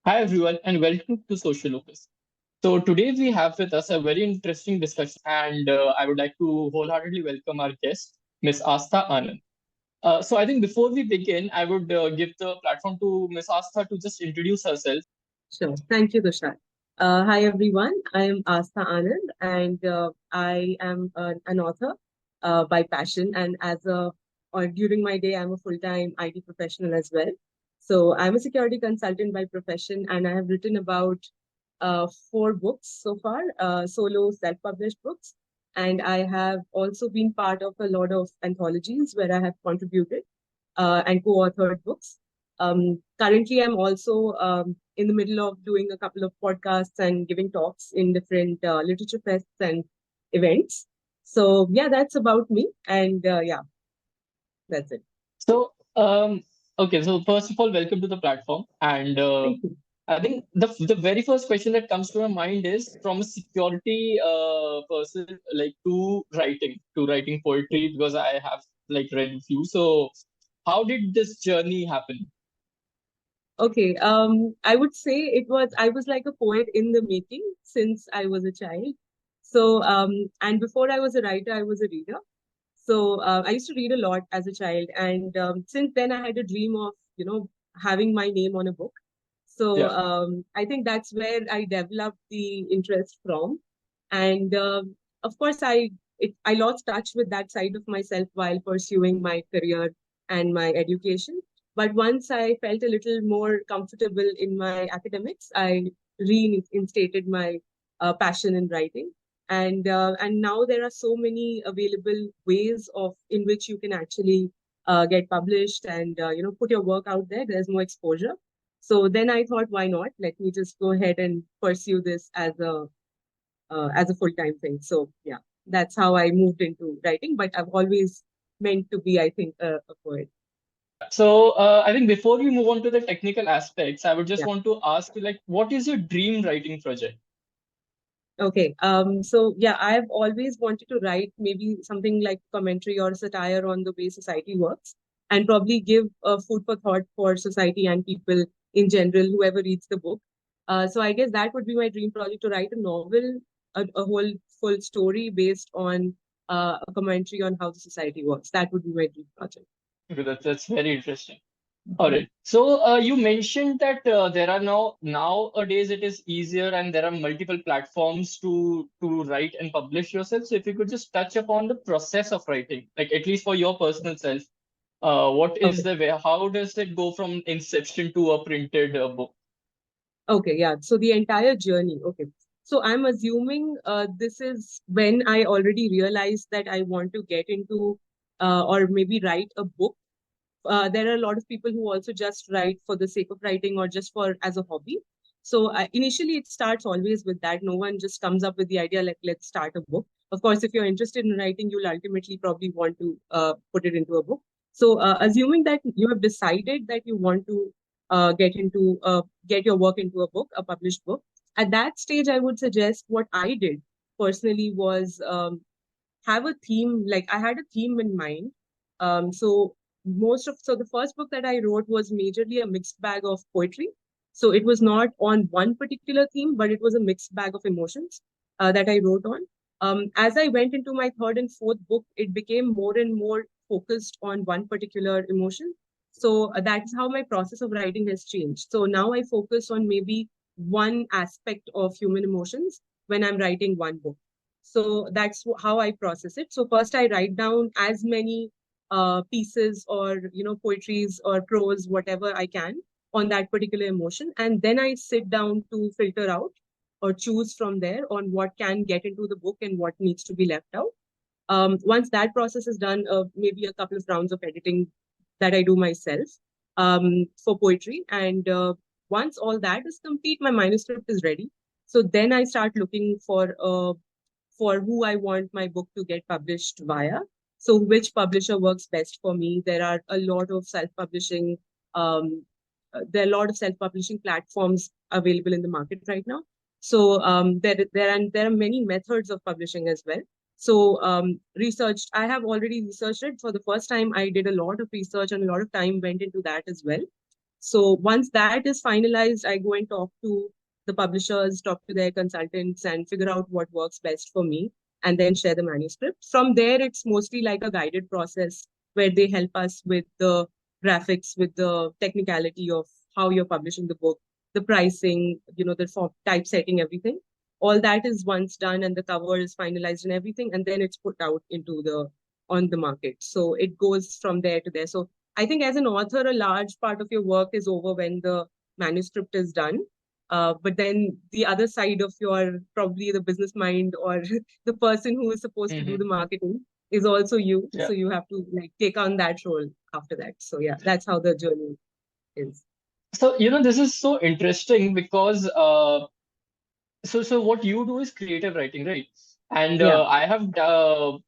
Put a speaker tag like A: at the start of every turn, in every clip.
A: Hi everyone and welcome to Social Locus. So today we have with us a very interesting discussion and I would like to wholeheartedly welcome our guest, Miss Astha Anand. So I think before we begin, I would give the platform to Miss Astha to just introduce herself.
B: Sure. Thank you, Tushar. Hi, everyone. I am Astha Anand, and I am an author by passion. And or during my day, I'm a full-time IT professional as well. So I'm a security consultant by profession, and I have written about four books so far, solo self-published books. And I have also been part of a lot of anthologies where I have contributed and co-authored books. Currently, I'm also in the middle of doing a couple of podcasts and giving talks in different literature fests and events. So yeah, that's about me. And yeah, that's it.
A: So okay, so first of all, welcome to the platform. And
B: Thank you.
A: I think the very first question that comes to my mind is from a security person like to writing poetry because I have like read a few. So how did this journey happen?
B: Okay, I would say I was like a poet in the making since I was a child. So, and before I was a writer, I was a reader. So I used to read a lot as a child, and since then I had a dream of having my name on a book. So
A: Yeah.
B: I think that's where I developed the interest from, and of course I lost touch with that side of myself while pursuing my career and my education. But once I felt a little more comfortable in my academics, I reinstated my passion in writing, and now there are so many available ways of in which you can actually get published and put your work out there. There's more exposure. So then I thought, why not? Let me just go ahead and pursue this as a full-time thing. So yeah, that's how I moved into writing. But I've always meant to be, I think, a poet.
A: So I think before we move on to the technical aspects, I would just
B: Yeah.
A: want to ask you like, what is your dream writing project?
B: Okay. So yeah, I've always wanted to write maybe something like commentary or satire on the way society works, and probably give food for thought for society and people in general, whoever reads the book. So I guess that would be my dream project, to write a novel, a whole full story based on a commentary on how the society works. That would be my dream project.
A: Okay, that's very interesting. All right. So you mentioned that there are nowadays it is easier and there are multiple platforms to write and publish yourself. So if you could just touch upon the process of writing, like at least for your personal self, what is
B: Okay.
A: the way? How does it go from inception to a printed book?
B: Okay, yeah. So the entire journey. Okay. So I'm assuming this is when I already realized that I want to get into or maybe write a book. There are a lot of people who also just write for the sake of writing or just for as a hobby. So initially, it starts always with that. No one just comes up with the idea like, let's start a book. Of course, if you're interested in writing, you'll ultimately probably want to put it into a book. So assuming that you have decided that you want to get your work into a book, a published book, at that stage, I would suggest what I did personally was have a theme. Like I had a theme in mind. So the first book that I wrote was majorly a mixed bag of poetry. So it was not on one particular theme, but it was a mixed bag of emotions that I wrote on. As I went into my third and fourth book, it became more and more focused on one particular emotion. So that's how my process of writing has changed. So now I focus on maybe one aspect of human emotions when I'm writing one book. So that's how I process it. So first I write down as many pieces or poetries or prose, whatever I can on that particular emotion, and then I sit down to filter out or choose from there on what can get into the book and what needs to be left out. Once that process is done, maybe a couple of rounds of editing that I do myself for poetry. And once all that is complete, my manuscript is ready. So then I start looking for who I want my book to get published via. So which publisher works best for me? There are a lot of self-publishing. There are a lot of self-publishing platforms available in the market right now. So there are many methods of publishing as well. So I have already researched it for the first time. I did a lot of research and a lot of time went into that as well. So once that is finalized, I go and talk to the publishers, talk to their consultants, and figure out what works best for me, and then share the manuscript. From there, it's mostly like a guided process where they help us with the graphics, with the technicality of how you're publishing the book, the pricing, the typesetting, everything. All that is once done, and the cover is finalized and everything, and then it's put out into the on the market. So it goes from there to there. So I think as an author, a large part of your work is over when the manuscript is done. But then the other side of your, probably the business mind or the person who is supposed to do
A: Hmm.
B: the marketing is also you.
A: Yeah.
B: So you have to like take on that role after that. So yeah, that's how the journey is.
A: So, this is so interesting because so what you do is creative writing, right? And
B: Yeah.
A: I have done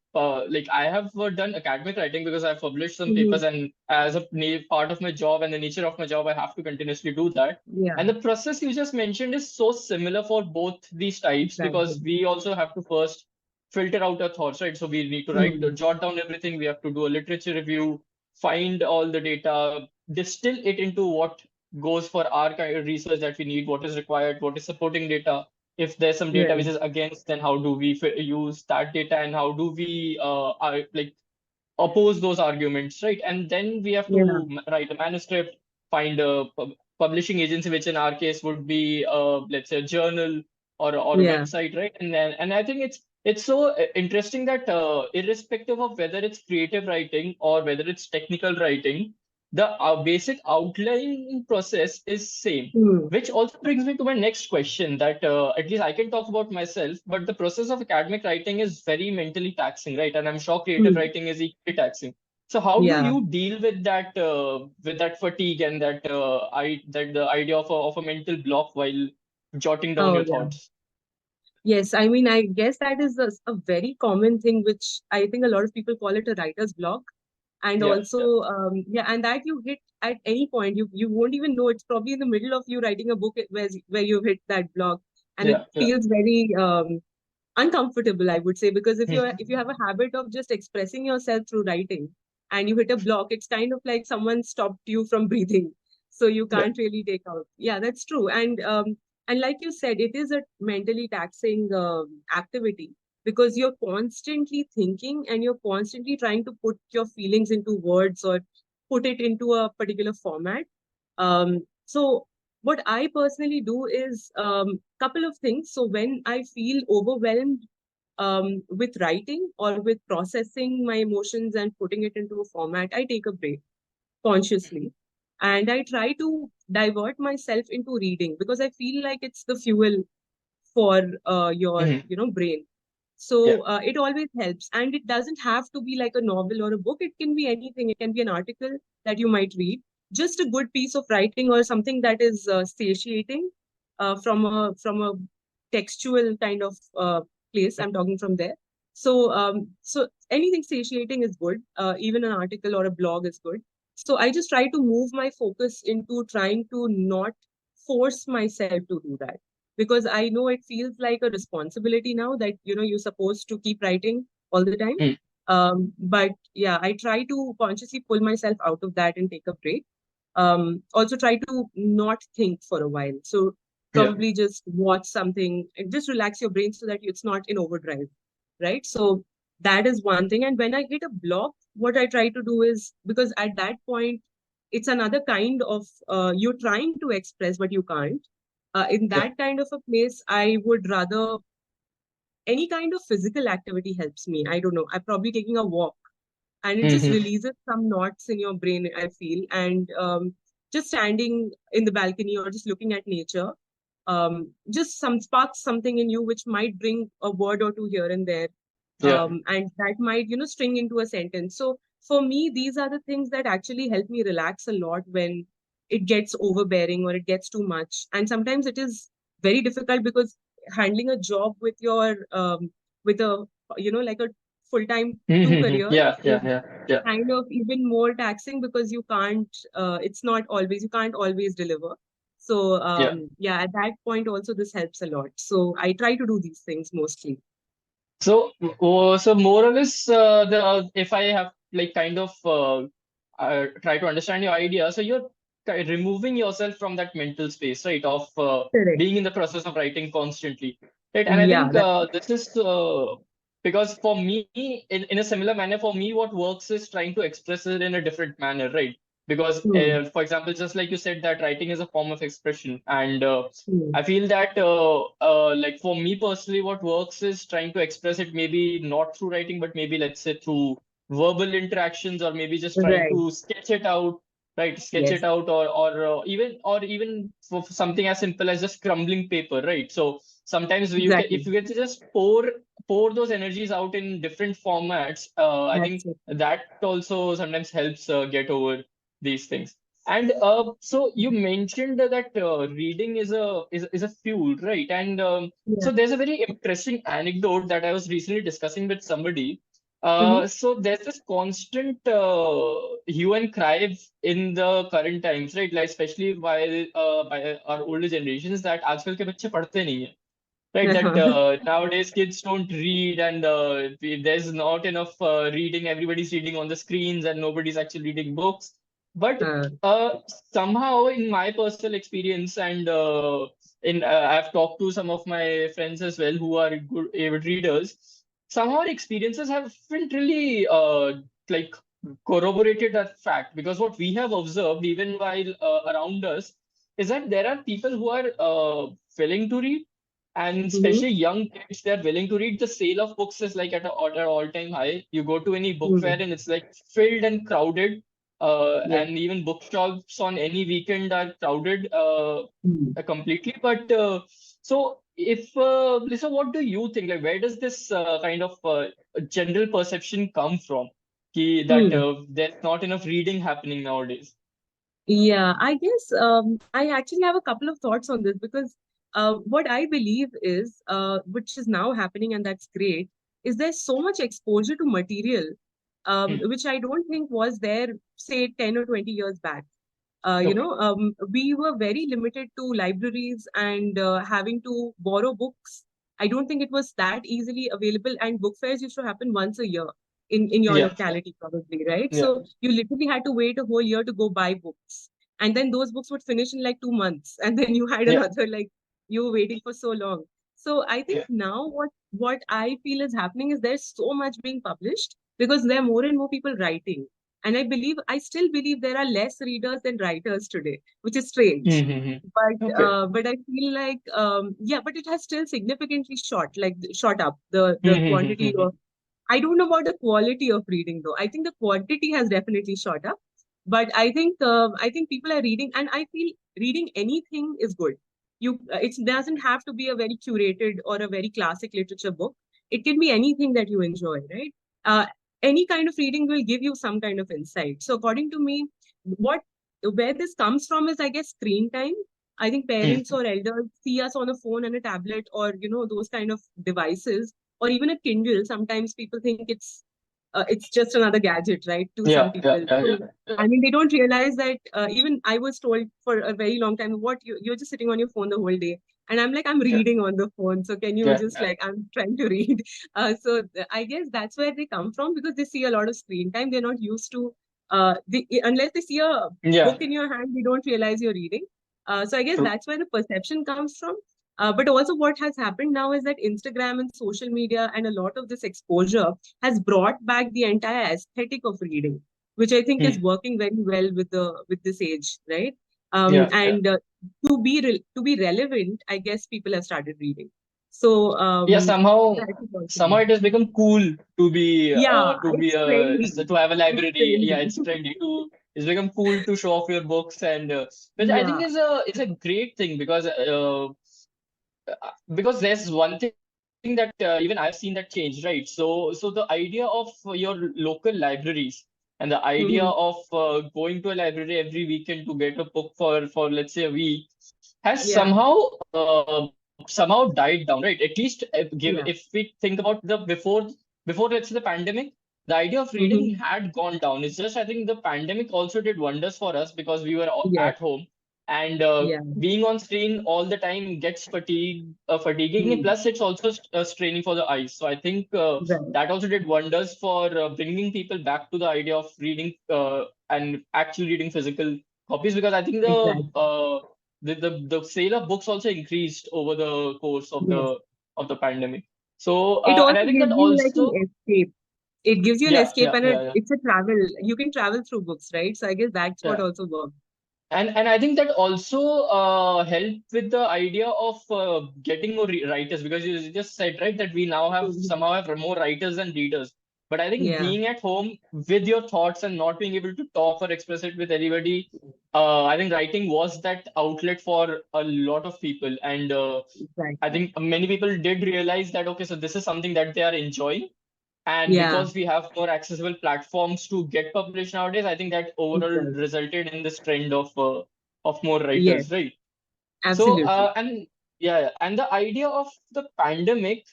A: academic writing because I've published some
B: Hmm.
A: papers, and as a part of my job and the nature of my job, I have to continuously do that.
B: Yeah,
A: And the process you just mentioned is so similar for both these types, because
B: exactly.
A: we also have to first filter out our thoughts, right? So we need to
B: Hmm.
A: jot down everything. We have to do a literature review, find all the data, distill it into what goes for our kind of research that we need, what is required, what is supporting data. If there's some data which
B: Right.
A: is against, then how do we use that data, and how do we oppose those arguments, right? And then we have
B: Yeah.
A: to write a manuscript, find a publishing agency, which in our case would be, let's say, a journal or a
B: Yeah.
A: website, right? And I think it's so interesting that irrespective of whether it's creative writing or whether it's technical writing, the basic outline process is same.
B: Hmm.
A: Which also brings me to my next question, that at least I can talk about myself, but the process of academic writing is very mentally taxing, right? And I'm sure creative
B: Hmm.
A: writing is equally taxing. So how do
B: Yeah.
A: you deal with that fatigue and that the idea of a mental block while jotting down
B: Oh,
A: your
B: yeah.
A: thoughts?
B: Yes, I mean, I guess that is a very common thing, which I think a lot of people call it a writer's block. And
A: Yeah,
B: also,
A: yeah,
B: yeah, and that you hit at any point. You won't even know. It's probably in the middle of you writing a book where you've hit that block, and it
A: yeah, yeah.
B: feels very uncomfortable, I would say, because if you have a habit of just expressing yourself through writing and you hit a block, it's kind of like someone stopped you from breathing, so you
A: Yeah.
B: can't really take out. Yeah, that's true. And like you said, it is a mentally taxing activity, because you're constantly thinking and you're constantly trying to put your feelings into words or put it into a particular format. So what I personally do is couple of things. So when I feel overwhelmed with writing or with processing my emotions and putting it into a format, I take a break consciously, and I try to divert myself into reading, because I feel like it's the fuel for your
A: Hmm.
B: brain.
A: Yeah.
B: So it always helps, and it doesn't have to be like a novel or a book. It can be anything. It can be an article that you might read, just a good piece of writing or something that is satiating from a textual kind of place. I'm talking from there. So anything satiating is good. Even an article or a blog is good. So I just try to move my focus into trying to not force myself to do that, because I know it feels like a responsibility now that you're supposed to keep writing all the time.
A: Mm.
B: But yeah, I try to consciously pull myself out of that and take a break. Also try to not think for a while. So
A: Yeah.
B: probably just watch something and just relax your brain so that it's not in overdrive, right? So that is one thing. And when I hit a block, what I try to do is, because at that point, it's another kind of you're trying to express, but you can't. In
A: Yeah.
B: that kind of a place, I would rather any kind of physical activity helps me. I don't know. I'm probably taking a walk, and it just
A: Hmm.
B: releases some knots in your brain, I feel. And just standing in the balcony or just looking at nature, just some sparks something in you which might bring a word or two here and there,
A: Yeah.
B: and that might string into a sentence. So for me, these are the things that actually help me relax a lot when it gets overbearing or it gets too much. And sometimes it is very difficult, because handling a job with a like a full-time two
A: Hmm.
B: careers
A: Yeah.
B: is
A: Yeah. Yeah. Yeah.
B: kind of even more taxing, because it's not always, you can't always deliver. So
A: Yeah.
B: yeah, at that point also this helps a lot. So I try to do these things mostly.
A: So more or less, if I have like kind of try to understand your idea, so you're removing yourself from that mental space, right, of
B: Correct.
A: being in the process of writing constantly, right? And I
B: Yeah,
A: think
B: that's
A: this is because for me, in a similar manner, for me, what works is trying to express it in a different manner, right? Because,
B: true.
A: for example, just like you said, that writing is a form of expression, and
B: Hmm.
A: I feel that, like for me personally, what works is trying to express it maybe not through writing, but maybe let's say through verbal interactions, or maybe just trying
B: Right.
A: to sketch it out, right? Sketch
B: Yes.
A: it out, or even for something as simple as just crumbling paper, right? So sometimes you can,
B: Exactly.
A: if you get to just pour those energies out in different formats, I
B: That's
A: think
B: it.
A: that also sometimes helps get over these things. And so you mentioned that reading is a fuel, right? And
B: Yeah.
A: so there's a very interesting anecdote that I was recently discussing with somebody.
B: Mm-hmm.
A: So there's this constant hue and cry in the current times, right? Like especially by our older generations, that आजकल के बच्चे पढ़ते नहीं हैं, right? That nowadays kids don't read, and there's not enough reading. Everybody's reading on the screens, and nobody's actually reading books. But
B: Uh,
A: uh, somehow, in my personal experience, and in I've talked to some of my friends as well who are good avid readers. Somehow, our experiences haven't really like corroborated that fact, because what we have observed, even while around us, is that there are people who are willing to read, and
B: mm-hmm.
A: especially young kids, they're willing to read. The sale of books is like at an all-time high. You go to any book
B: Mm.
A: fair and it's like filled and crowded.
B: Yes.
A: And even bookshops on any weekend are crowded
B: Mm.
A: completely. But so if Lisa, what do you think? Like, where does this kind of general perception come from? That
B: Hmm.
A: there's not enough reading happening nowadays.
B: Yeah, I guess I actually have a couple of thoughts on this because what I believe is, which is now happening, and that's great, is there's so much exposure to material,
A: Hmm.
B: which I don't think was there, say, 10 or 20 years back.
A: Okay.
B: We were very limited to libraries and having to borrow books. I don't think it was that easily available, and book fairs used to happen once a year in your
A: Yeah.
B: locality, probably, right?
A: Yeah.
B: So you literally had to wait a whole year to go buy books, and then those books would finish in like 2 months, and then you had
A: Yeah.
B: another like you were waiting for so long. So I think
A: Yeah.
B: now what I feel is happening is there's so much being published because there are more and more people writing, and I still believe there are less readers than writers today, which is strange.
A: Mm-hmm.
B: But
A: Okay.
B: but I feel like yeah, but it has still significantly shot up the quantity
A: Mm-hmm.
B: of. I don't know about the quality of reading though. I think the quantity has definitely shot up, but I think people are reading, and I feel reading anything is good. It doesn't have to be a very curated or a very classic literature book. It can be anything that you enjoy, right? Uh, any kind of reading will give you some kind of insight. So according to me, what where this comes from is, I guess, screen time. I think parents or elders see us on a phone and a tablet, or those kind of devices, or even a Kindle. Sometimes people think it's just another gadget, right? To
A: Yeah,
B: some
A: yeah,
B: people.
A: yeah, yeah,
B: So
A: yeah,
B: I mean, they don't realize that. Even I was told for a very long time, what you're just sitting on your phone the whole day, and I'm like, I'm
A: yeah,
B: reading on the phone. So can you
A: yeah,
B: just like, I'm trying to read. I guess that's where they come from because they see a lot of screen time. They're not used to. Unless they see a
A: yeah.
B: book in your hand, they don't realize you're reading. So I guess
A: True.
B: that's where the perception comes from. But also, what has happened now is that Instagram and social media and a lot of this exposure has brought back the entire aesthetic of reading, which I think is
A: Hmm.
B: working very well with this age, right?
A: Yeah, yeah,
B: And to be relevant, I guess people have started reading. So
A: yeah. Somehow,
B: that is also
A: somehow
B: there.
A: it has become cool to be
B: Yeah, it's
A: a
B: trendy.
A: to have a
B: It's
A: library. Yeah,
B: trendy.
A: it's trendy to. It's become cool to show off your books, and which I think
B: Yeah.
A: is a great thing, because there's one thing that even I've seen that change, right? So the idea of your local libraries, and the idea
B: Hmm.
A: of going to a library every weekend to get a book for let's say a week has
B: Yeah.
A: somehow died down, right? At least if
B: Yeah.
A: we think about the before let's say the pandemic, the idea of
B: Hmm.
A: reading had gone down. It's just I think the pandemic also did wonders for us because we were
B: Yes.
A: at home, and
B: Yeah.
A: being on screen all the time gets fatiguing, and
B: Hmm.
A: plus it's also straining for the eyes. So I think
B: Right.
A: that also did wonders for bringing people back to the idea of reading and actually reading physical copies, because I think
B: Exactly.
A: the sale of books also increased over the course
B: Yes.
A: of the pandemic. So
B: It
A: and
B: also
A: I think that
B: gives you like an
A: also,
B: escape. It gives you an
A: yeah,
B: escape
A: yeah,
B: and
A: yeah, yeah.
B: it's a travel. You can travel through books, right? So I guess that's what
A: Yeah.
B: also works.
A: And I think that also helped with the idea of getting more writers, because you just said, right, that we now have
B: Mhm.
A: somehow have more writers than readers. But I think
B: Yeah,
A: being at home with your thoughts and not being able to talk or express it with anybody, I think writing was that outlet for a lot of people. And I
B: exactly.
A: think many people did realize that, okay, so this is something that they are enjoying. And
B: Yeah,
A: because we have more accessible platforms to get published nowadays, I think that
B: it
A: overall
B: does.
A: resulted in this trend of more
B: Yes,
A: writers, right? So
B: absolutely.
A: and yeah, yeah. And the idea of the pandemic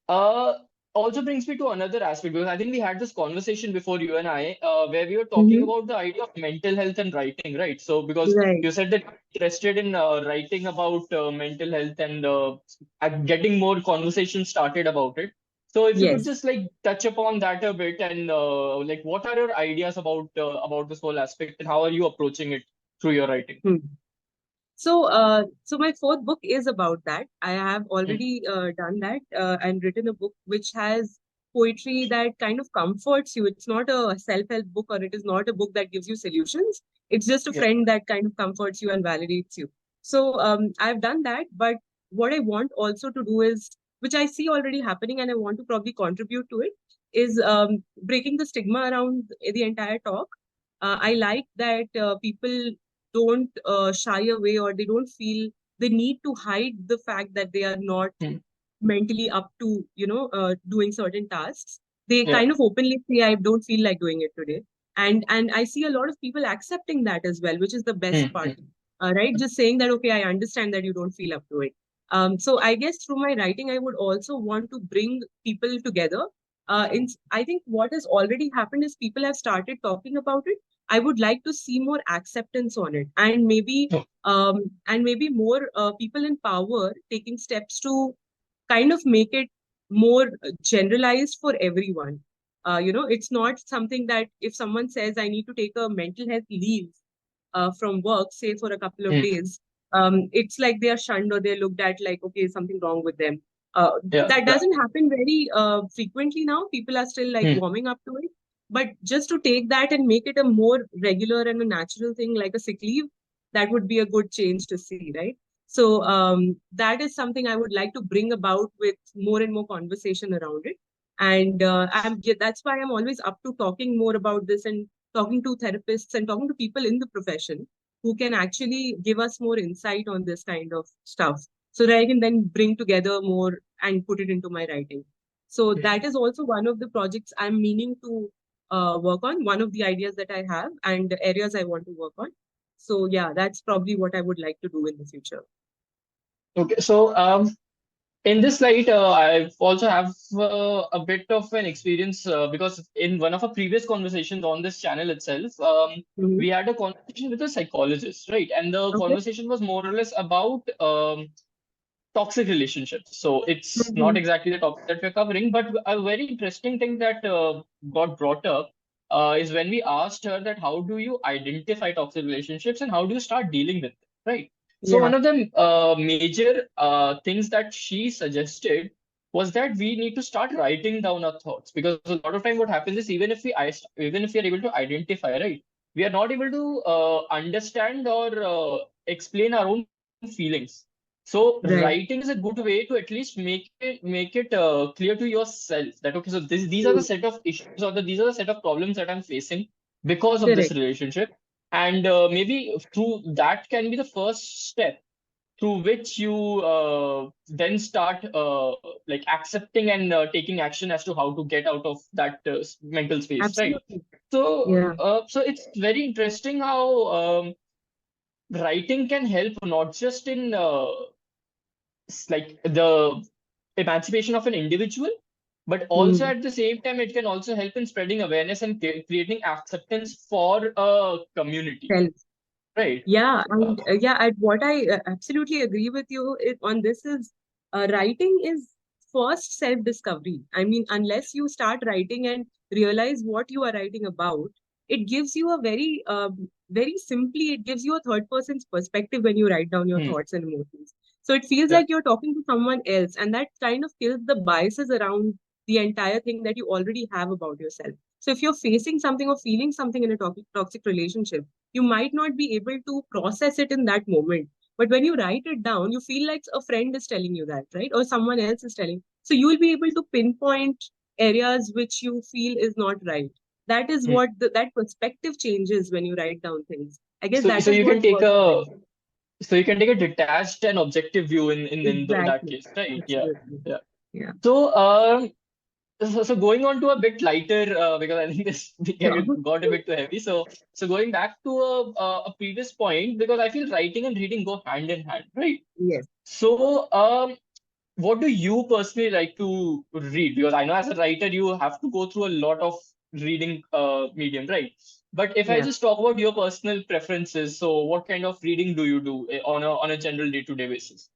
A: uh also brings me to another aspect, because I think we had this conversation before, you and I, where we were talking
B: Hmm.
A: about the idea of mental health and writing, right? So because
B: Right.
A: you said that you're interested in writing about mental health and getting more conversation started about it. So if you could
B: Yes.
A: just like touch upon that a bit, and like what are your ideas about this whole aspect, and how are you approaching it through your writing?
B: Hmm. So my fourth book is about that. I have
A: Hmm.
B: already done that and written a book which has poetry that kind of comforts you. It's not a self-help book, or it is not a book that gives you solutions. It's just a
A: Yeah.
B: friend that kind of comforts you and validates you. So I've done that, but what I want also to do is, which I see already happening, and I want to probably contribute to it, is breaking the stigma around the entire talk. I like that people don't shy away, or they don't feel the need to hide the fact that they are not
A: Hmm.
B: mentally up to, doing certain tasks. They
A: Yeah.
B: kind of openly say, I don't feel like doing it today. And I see a lot of people accepting that as well, which is the
A: Hmm.
B: best part.
A: Hmm.
B: Right? Just saying that, okay, I understand that you don't feel up to it. So I guess through my writing, I would also want to bring people together. I think what has already happened is people have started talking about it. I would like to see more acceptance on it,
A: Oh.
B: and maybe more people in power taking steps to kind of make it more generalized for everyone. It's not something that if someone says I need to take a mental health leave from work, say for a couple of
A: Hmm.
B: days, it's like they are shunned, or they're looked at like, okay, something wrong with them.
A: Yeah.
B: That
A: Yeah.
B: doesn't happen very frequently now. People are still like
A: Hmm.
B: warming up to it. But just to take that and make it a more regular and a natural thing, like a sick leave, that would be a good change to see, right? So that is something I would like to bring about with more and more conversation around it. And that's why I'm always up to talking more about this, and talking to therapists and talking to people in the profession who can actually give us more insight on this kind of stuff, so that I can then bring together more and put it into my writing. So
A: Hmm.
B: that is also one of the projects I'm meaning to work on, one of the ideas that I have and the areas I want to work on. So yeah, that's probably what I would like to do in the future.
A: Okay. So in this light, I also have a bit of an experience, because in one of our previous conversations on this channel itself,
B: Hmm.
A: we had a conversation with a psychologist, right? And the
B: Okay.
A: conversation was more or less about toxic relationships. So it's not
B: Hmm.
A: exactly the topic that we're covering, but a very interesting thing that got brought up is when we asked her that how do you identify toxic relationships and how do you start dealing with it, right? So
B: Yeah.
A: one of the major things that she suggested was that we need to start writing down our thoughts, because a lot of time what happens is, even if we are able to identify, right, we are not able to understand or explain our own feelings. So
B: Right.
A: writing is a good way to at least make it clear to yourself that, okay, so these are the
B: Hmm.
A: set of issues, or these are the set of problems that I'm facing because of this
B: Correct.
A: relationship, and maybe through that can be the first step through which you then start like accepting and taking action as to how to get out of that mental space, right?
B: Absolutely.
A: So
B: Yeah.
A: so it's very interesting how writing can help not just in like the emancipation of an individual, but also
B: Hmm.
A: at the same time it can also help in spreading awareness and creating acceptance for a community, right?
B: Yeah,
A: uh,
B: and yeah, and what I absolutely agree with you on this is writing is first self-discovery. I mean, unless you start writing and realize what you are writing about, it gives you a very simply, it gives you a third person's perspective when you write down your
A: Hmm.
B: thoughts and emotions. So it feels
A: Yeah.
B: like you're talking to someone else, and that kind of kills the biases around the entire thing that you already have about yourself. So if you're facing something or feeling something in a toxic relationship, you might not be able to process it in that moment. But when you write it down, you feel like a friend is telling you that, right? Or someone else is telling. So you will be able to pinpoint areas which you feel is not right. That is
A: Hmm.
B: what that perspective changes when you write down things. I guess
A: So
B: that
A: so
B: is
A: you
B: what
A: can take
B: works for
A: a
B: me.
A: so you can take a detached and objective view in that
B: Exactly.
A: case, right? Yeah.
B: Absolutely.
A: Yeah.
B: Yeah.
A: So so going on to a bit lighter, because I think this
B: Sure.
A: got a bit too heavy. So going back to a previous point, because I feel writing and reading go hand in hand, right?
B: Yes.
A: So what do you personally like to read? Because I know as a writer you have to go through a lot of reading medium, right? But if I
B: Yeah.
A: just talk about your personal preferences, so what kind of reading do you do on a general day-to-day basis?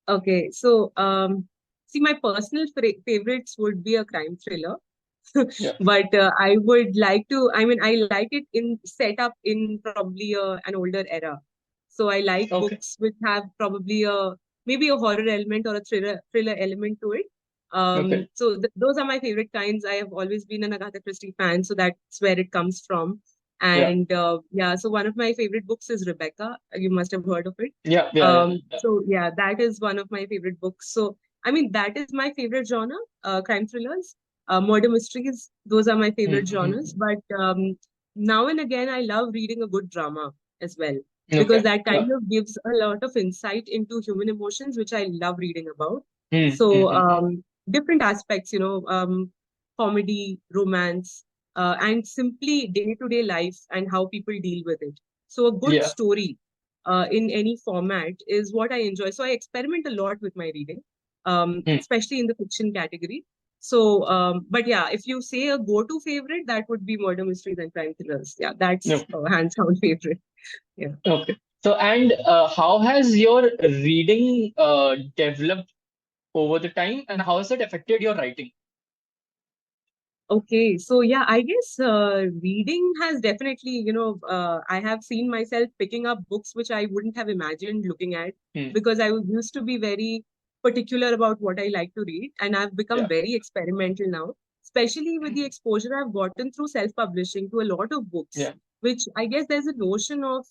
B: Okay. So, see, my personal favorites would be a crime thriller.
A: Yeah.
B: But I would like to, I mean, I like it in set up in probably an older era. So I like
A: Okay.
B: books which have probably maybe a horror element or a thriller element to it.
A: Okay.
B: So those are my favorite kinds. I have always been an Agatha Christie fan, so that's where it comes from.
A: Yeah.
B: And yeah, so one of my favorite books is Rebecca. You must have heard of it.
A: Yeah. Yeah. Yeah. Yeah.
B: So yeah, that is one of my favorite books. So I mean, that is my favorite genre, crime thrillers, murder mysteries. Those are my favorite genres.
A: Mm-hmm.
B: But now and again, I love reading a good drama as well, because
A: Okay.
B: that
A: Yeah.
B: kind of gives a lot of insight into human emotions, which I love reading about. So
A: Mm-hmm.
B: different aspects, comedy, romance, and simply day-to-day life and how people deal with it. So a good
A: Yeah.
B: story in any format is what I enjoy. So I experiment a lot with my reading,
A: Mm.
B: especially in the fiction category. So, but yeah, if you say a go-to favorite, that would be murder mysteries and crime thrillers. Yeah, that's
A: Okay.
B: a hands-down favorite. Yeah.
A: Okay. So and how has your reading developed over the time, and how has it affected your writing?
B: Okay, so yeah, I guess reading has definitely, I have seen myself picking up books which I wouldn't have imagined looking at,
A: Mm.
B: because used to be very particular about what I like to read, and I've become
A: Yeah.
B: very experimental now, especially with the exposure I've gotten through self-publishing to a lot of books,
A: Yeah.
B: which I guess there's a notion of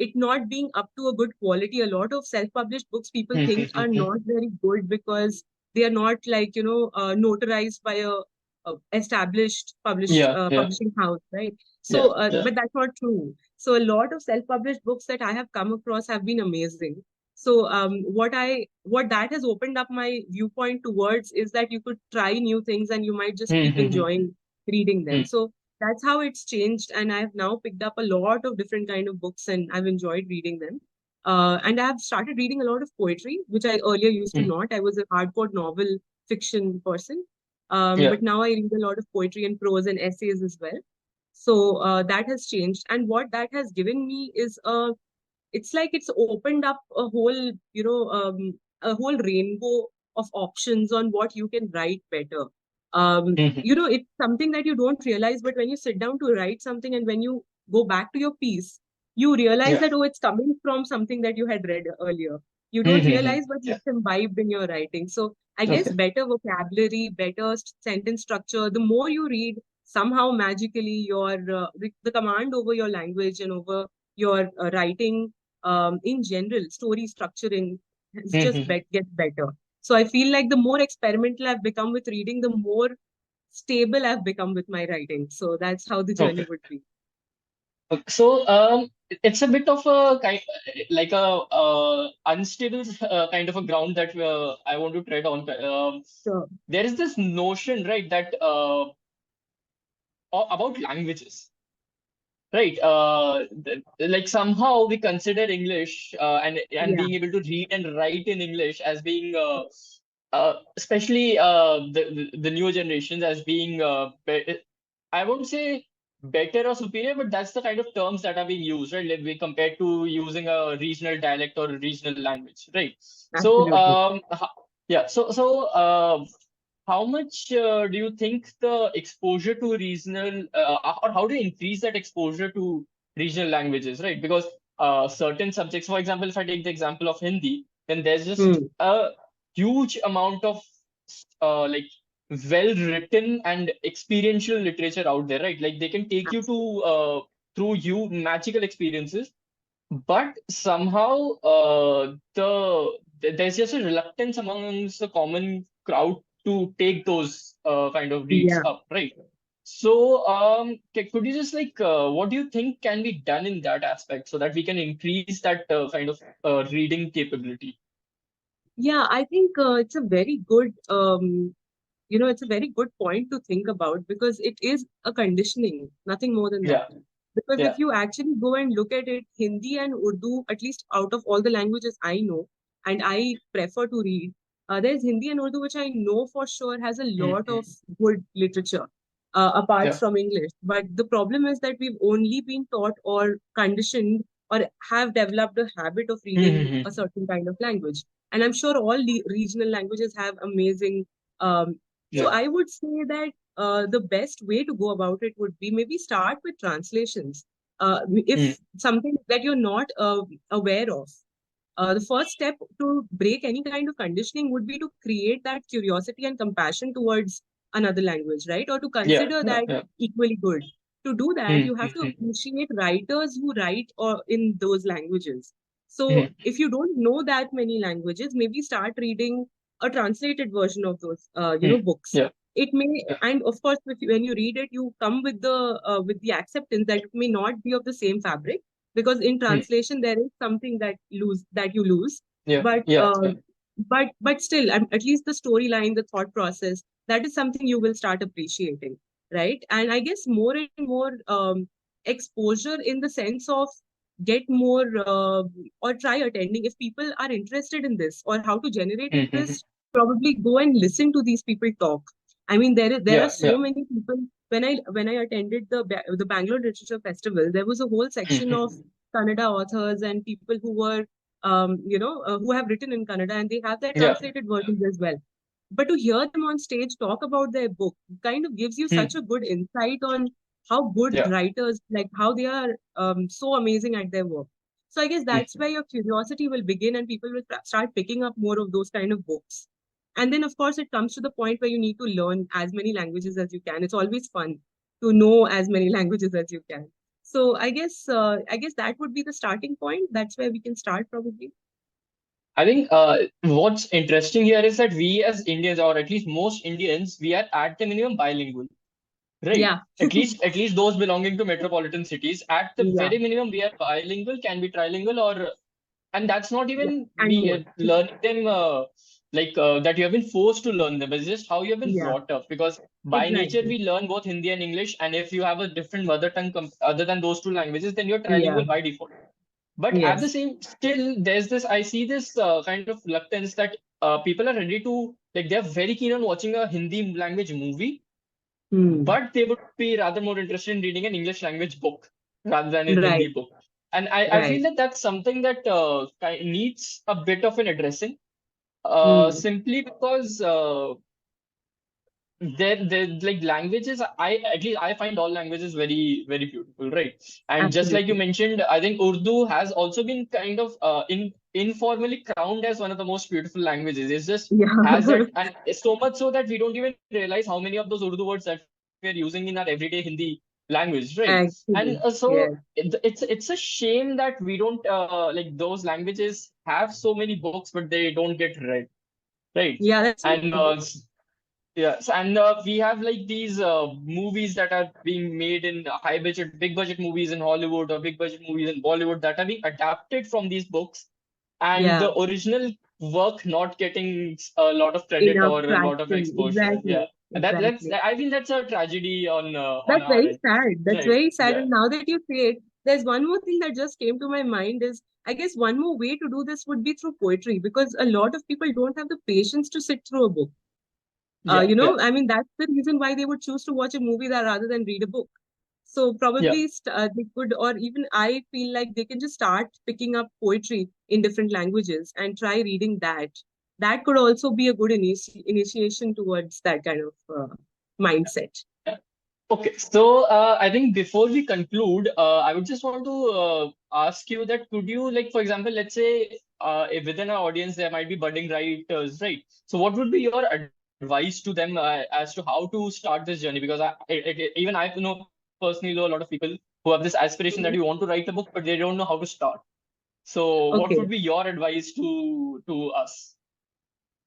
B: it not being up to a good quality. A lot of self-published books people think are not very good because they are not like, notarized by a established
A: Yeah. Yeah.
B: publishing house, right?
A: Yeah.
B: So,
A: Yeah.
B: but that's not true. So a lot of self-published books that I have come across have been amazing. So what that has opened up my viewpoint towards is that you could try new things and you might just keep enjoying reading them. So that's how it's changed, and I've now picked up a lot of different kind of books and I've enjoyed reading them. And I've started reading a lot of poetry, which I earlier used to not. I was a hardcore novel fiction person,
A: Yeah.
B: but now I read a lot of poetry and prose and essays as well. So that has changed, and what that has given me is it's like it's opened up a whole rainbow of options on what you can write better. It's something that you don't realize, but when you sit down to write something and when you go back to your piece, you realize
A: Yeah.
B: that, oh, it's coming from something that you had read earlier. You don't realize, but
A: Yeah.
B: it's imbibed in your writing. So I guess
A: Okay.
B: better vocabulary, better sentence structure, the more you read, somehow magically the command over your language and over your writing, in general, story structuring has just gets better. So I feel like the more experimental I've become with reading, the more stable I've become with my writing. So that's how the journey
A: Okay.
B: would be.
A: So it's a bit of a kind like a unstable kind of a ground that I want to tread on.
B: So
A: There is this notion, right, that about languages, right? Like somehow we consider English and
B: yeah,
A: being able to read and write in English as being especially the newer generations as being I won't say better or superior, but that's the kind of terms that are being used, right? Like we compared to using a regional dialect or a regional language, right? So
B: absolutely.
A: yeah, so how much do you think the exposure to regional, or how do you increase that exposure to regional languages, right? Because certain subjects, for example, if I take the example of Hindi, then there's just
B: Hmm.
A: a huge amount of like well-written and experiential literature out there, right? Like they can take you to through you magical experiences, but somehow there's just a reluctance amongst the common crowd to take those kind of reads
B: Yeah.
A: up, right? So, could you just like, what do you think can be done in that aspect so that we can increase that kind of reading capability?
B: Yeah, I think it's a very good it's a very good point to think about because it is a conditioning, nothing more than that.
A: Yeah,
B: Because
A: yeah.
B: if you actually go and look at it, Hindi and Urdu, at least out of all the languages I know and I prefer to read, there's Hindi and Urdu, which I know for sure has a lot of
A: Mm-hmm.
B: good literature apart
A: Yeah.
B: from English. But the problem is that we've only been taught or conditioned or have developed a habit of reading a
A: Mm-hmm.
B: certain kind of language. And I'm sure all the regional languages have amazing. So
A: Yeah.
B: I would say that the best way to go about it would be maybe start with translations. If something that you're not aware of, the first step to break any kind of conditioning would be to create that curiosity and compassion towards another language, right? Or to
A: Yeah.
B: consider
A: Yeah.
B: that
A: Yeah.
B: equally good. To do that, you have to
A: Mm-hmm.
B: appreciate writers who write or in those languages. So
A: Mm-hmm.
B: if you don't know that many languages, maybe start reading a translated version of those, books.
A: Yeah.
B: It may,
A: Yeah.
B: and of course, when you read it, you come with the acceptance that it may not be of the same fabric because in
A: Mm.
B: translation there is something that you lose,
A: Yeah.
B: but
A: Yeah. Yeah.
B: still, at least the storyline, the thought process, that is something you will start appreciating, right? And I guess more and more exposure in the sense of get more or try attending if people are interested in this or how to generate
A: Mm-hmm.
B: interest. Probably go and listen to these people talk. I mean, there are
A: Yeah.
B: so
A: Yeah.
B: many people. When I attended the Bangalore Literature Festival, there was a whole section of
A: Mm-hmm.
B: Kannada authors and people who were, who have written in Kannada and they have their
A: Yeah.
B: translated versions as well. But to hear them on stage talk about their book kind of gives you such
A: Mm.
B: a good insight on how good
A: Yeah.
B: writers, like how they are so amazing at their work. So I guess that's
A: Mm.
B: where your curiosity will begin and people will start picking up more of those kind of books. And then, of course, it comes to the point where you need to learn as many languages as you can. It's always fun to know as many languages as you can. So I guess that would be the starting point. That's where we can start probably.
A: I think what's interesting here is that we as Indians, or at least most Indians, we are at the minimum bilingual, right?
B: Yeah,
A: At least those belonging to metropolitan cities, at the
B: yeah,
A: very minimum, we are bilingual, can be trilingual, or and that's not
B: yeah,
A: even
B: and
A: we
B: more.
A: learning them like that you have been forced to learn them. It's just how you have been
B: Yeah,
A: brought up. Because by nature
B: exactly.
A: we learn both Hindi and English, and if you have a different mother tongue other than those two languages, then you're
B: Yeah,
A: trilingual by default. But at the
B: yes.
A: same, still there's this. I see this kind of reluctance that people are ready to like they're very keen on watching a Hindi language movie,
B: Hmm.
A: but they would be rather more interested in reading an English language book rather than a Hindi
B: Right,
A: book. And I feel
B: right.
A: that that's something that needs a bit of an addressing,
B: Hmm.
A: simply because they're like languages. I at least I find all languages very very beautiful, right? And just like you
B: Absolutely.
A: mentioned, I think Urdu has also been kind of informally crowned as one of the most beautiful languages. It's just
B: Yeah.
A: has that, and it's so much so that we don't even realize how many of those Urdu words that we're using in our everyday Hindi language, right? And
B: Actually,
A: so
B: yes.
A: it's a shame that we don't like those languages have so many books, but they don't get read, right?
B: Yeah, that's so
A: And yes, and we have like these movies that are being made in big budget movies in Hollywood or big budget movies in Bollywood that are being adapted from these books, and
B: yeah.
A: the original work not getting a lot of credit
B: Enough
A: or a lot of
B: traction.
A: exposure. Yeah,
B: Exactly.
A: and that's
B: Exactly.
A: I feel that's a tragedy on
B: That's
A: our
B: very
A: end,
B: sad. That's
A: right?
B: very sad.
A: Yeah,
B: And now that you say it, there's one more thing that just came to my mind is I guess one more way to do this would be through poetry because a lot of people don't have the patience to sit through a book.
A: yeah, yeah,
B: I mean, that's the reason why they would choose to watch a movie that rather than read a book. So
A: yeah.
B: probably they could, or even I feel like they can just start picking up poetry in different languages and try reading that. that could also be a good initiation towards that kind of mindset.
A: Okay, so I think before we conclude, I would just want to ask you that could you, like, for example, let's say if within our audience there might be budding writers, right? So what would be your advice to them as to how to start this journey? Because even I personally know a lot of people who have this aspiration that you
B: Mhm.
A: want to write a book, but they don't know how to start. So what would
B: Okay.
A: be your advice to us?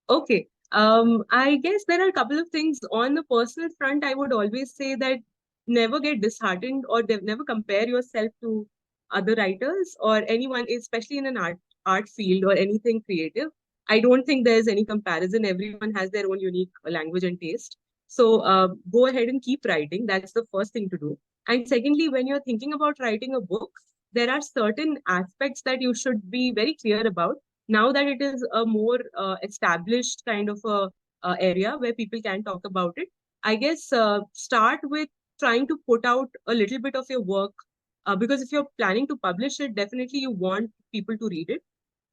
B: Okay. I guess there are a couple of things on the personal front. I would always say that never get disheartened or never compare yourself to other writers or anyone, especially in an art field or anything creative. I don't think there's any comparison. Everyone has their own unique language and taste. So go ahead and keep writing. That's the first thing to do. And secondly, when you're thinking about writing a book, there are certain aspects that you should be very clear about now that it is a more established kind of a area where people can talk about it. I guess start with trying to put out a little bit of your work, because if you're planning to publish it, definitely you want people to read it.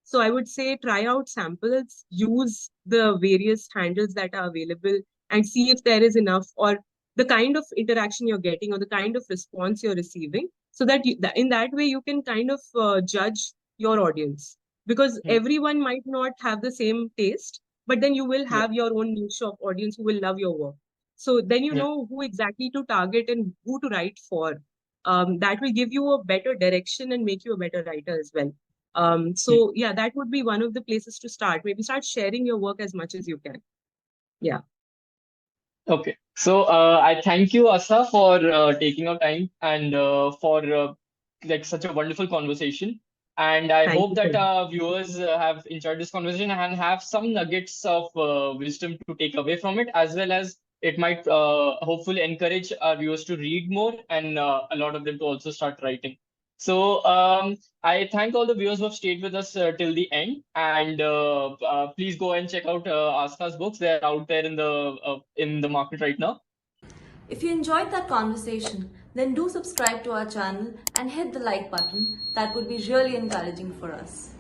B: So I would say try out samples, use the various handles that are available, and see if there is enough or the kind of interaction you're getting or the kind of response you're receiving, so that in that way you can kind of judge your audience, because
A: Hmm.
B: everyone might not have the same taste, but then you will
A: Yeah.
B: have your own niche of audience who will love your work. So then you
A: Yeah.
B: know who exactly to target and who to write for. That will give you a better direction and make you a better writer as well.
A: Hmm.
B: So yeah, that would be one of the places to start. Maybe start sharing your work as much as you can. Yeah.
A: Okay. So I thank you, Asa, for taking our time and for like such a wonderful conversation. And I
B: Thank
A: hope
B: you so
A: that
B: much.
A: our viewers have enjoyed this conversation and have some nuggets of wisdom to take away from it, as well as it might hopefully encourage our viewers to read more and a lot of them to also start writing. So I thank all the viewers who have stayed with us till the end, and please go and check out Aska's books. They're out there in the market right now.
C: If you enjoyed that conversation, then do subscribe to our channel and hit the like button. That would be really encouraging for us.